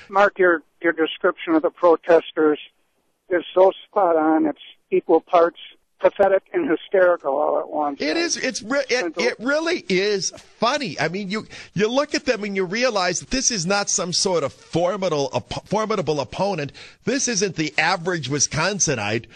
Mark, your description of the protesters is so spot on. It's equal parts pathetic and hysterical all at once. It is. It really is funny. I mean, you look at them and you realize that this is not some sort of formidable opponent. This isn't the average Wisconsinite,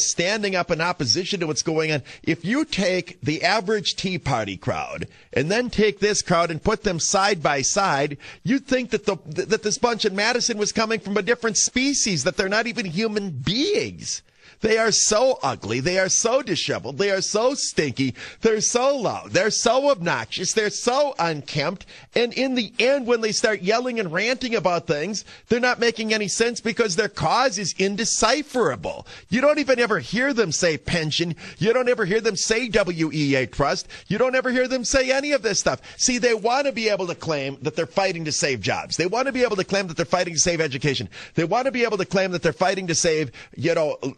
standing up in opposition to what's going on. If you take the average Tea Party crowd and then take this crowd and put them side by side, you'd think that that this bunch in Madison was coming from a different species, that they're not even human beings. They are so ugly. They are so disheveled. They are so stinky. They're so loud. They're so obnoxious. They're so unkempt. And in the end, when they start yelling and ranting about things, they're not making any sense because their cause is indecipherable. You don't even ever hear them say pension. You don't ever hear them say WEA trust. You don't ever hear them say any of this stuff. See, they want to be able to claim that they're fighting to save jobs. They want to be able to claim that they're fighting to save education. They want to be able to claim that they're fighting to save,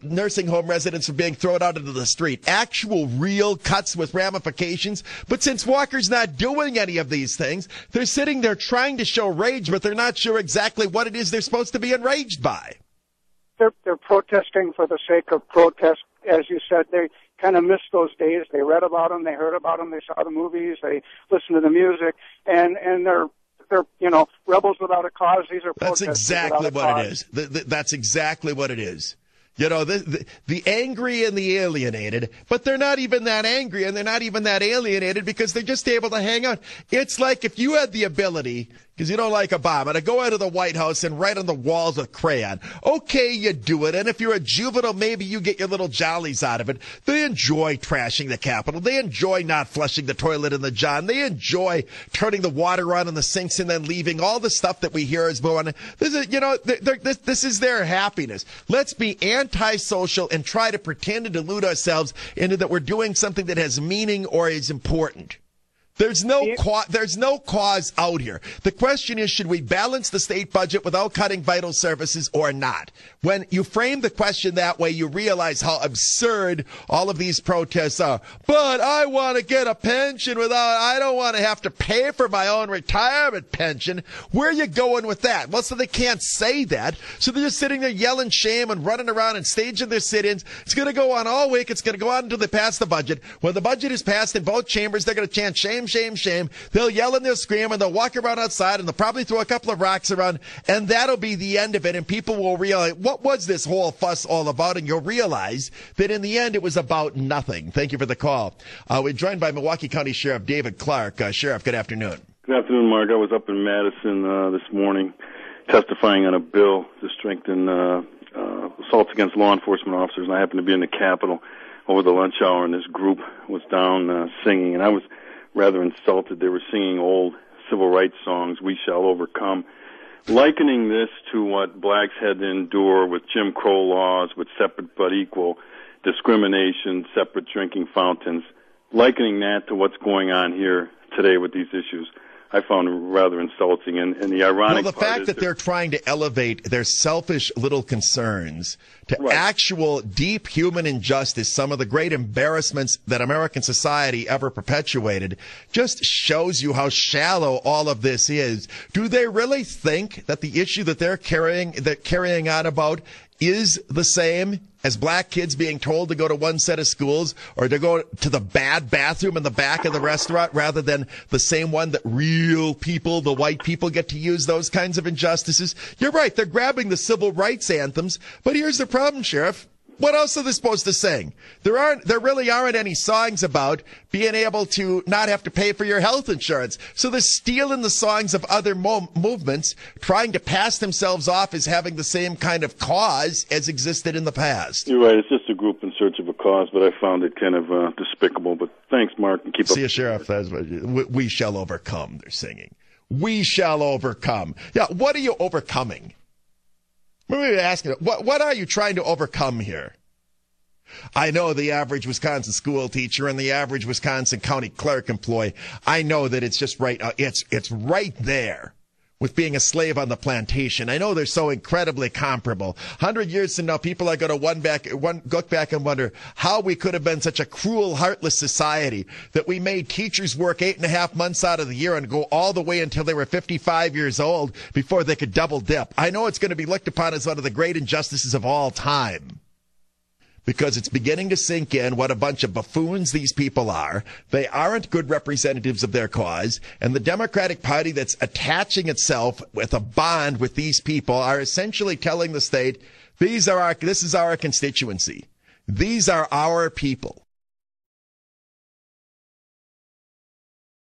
nursing home residents from being thrown out into the street. Actual real cuts with ramifications. But since Walker's not doing any of these things, they're sitting there trying to show rage, but they're not sure exactly what it is they're supposed to be enraged by. They're protesting for the sake of protest. As you said, they kind of missed those days. They read about them, they heard about them, they saw the movies, they listened to the music, and they're rebels without a cause. These are protesters. That's exactly what it is. That's exactly what it is. The angry and the alienated, but they're not even that angry and they're not even that alienated because they're just able to hang out. It's like if you had the ability, because you don't like Obama, to go into the White House and write on the walls with crayon. Okay, you do it. And if you're a juvenile, maybe you get your little jollies out of it. They enjoy trashing the Capitol. They enjoy not flushing the toilet in the John. They enjoy turning the water on in the sinks and then leaving all the stuff that we hear is going on. This is their happiness. Let's be antisocial and try to pretend and delude ourselves into that we're doing something that has meaning or is important. There's no cause out here. The question is, should we balance the state budget without cutting vital services or not? When you frame the question that way, you realize how absurd all of these protests are. But I want to get a pension I don't want to have to pay for my own retirement pension. Where are you going with that? Well, so they can't say that. So they're just sitting there yelling shame and running around and staging their sit-ins. It's going to go on all week. It's going to go on until they pass the budget. When the budget is passed in both chambers, they're going to chant shame, shame, shame. They'll yell and they'll scream and they'll walk around outside and they'll probably throw a couple of rocks around, and that'll be the end of it. And people will realize, what was this whole fuss all about? And you'll realize that in the end it was about nothing. Thank you for the call. We're joined by Milwaukee County Sheriff David Clark. Sheriff, good afternoon. Good afternoon, Mark. I was up in Madison this morning testifying on a bill to strengthen assaults against law enforcement officers, and I happened to be in the Capitol over the lunch hour, and this group was down singing, and I was rather insulted. They were singing old civil rights songs, We Shall Overcome, likening this to what blacks had to endure with Jim Crow laws, with separate but equal discrimination, separate drinking fountains, likening that to what's going on here today with these issues. I found rather insulting, and the ironic the fact that they're trying to elevate their selfish little concerns to actual deep human injustice, some of the great embarrassments that American society ever perpetuated, just shows you how shallow all of this is. Do they really think that the issue that they're carrying on about is the same as black kids being told to go to one set of schools or to go to the bad bathroom in the back of the restaurant rather than the same one that real people, the white people, get to use those kinds of injustices? You're right. They're grabbing the civil rights anthems. But here's the problem, Sheriff. What else are they supposed to sing? There really aren't any songs about being able to not have to pay for your health insurance. So they're stealing the songs of other movements, trying to pass themselves off as having the same kind of cause as existed in the past. You're right. It's just a group in search of a cause, but I found it kind of despicable. But thanks, Mark, and keep up. See you, Sheriff. That's what we shall overcome, they're singing. We shall overcome. Yeah, what are you overcoming? We're asking, what are you trying to overcome here? I know the average Wisconsin school teacher and the average Wisconsin county clerk employee. I know that it's just right. It's right there with being a slave on the plantation. I know they're so incredibly comparable. 100 years from now, people are going to look back and wonder how we could have been such a cruel, heartless society that we made teachers work 8.5 months out of the year and go all the way until they were 55 years old before they could double dip. I know it's going to be looked upon as one of the great injustices of all time, because it's beginning to sink in what a bunch of buffoons these people are. They aren't good representatives of their cause, and the Democratic Party that's attaching itself with a bond with these people are essentially telling the state, this is our constituency. These are our people.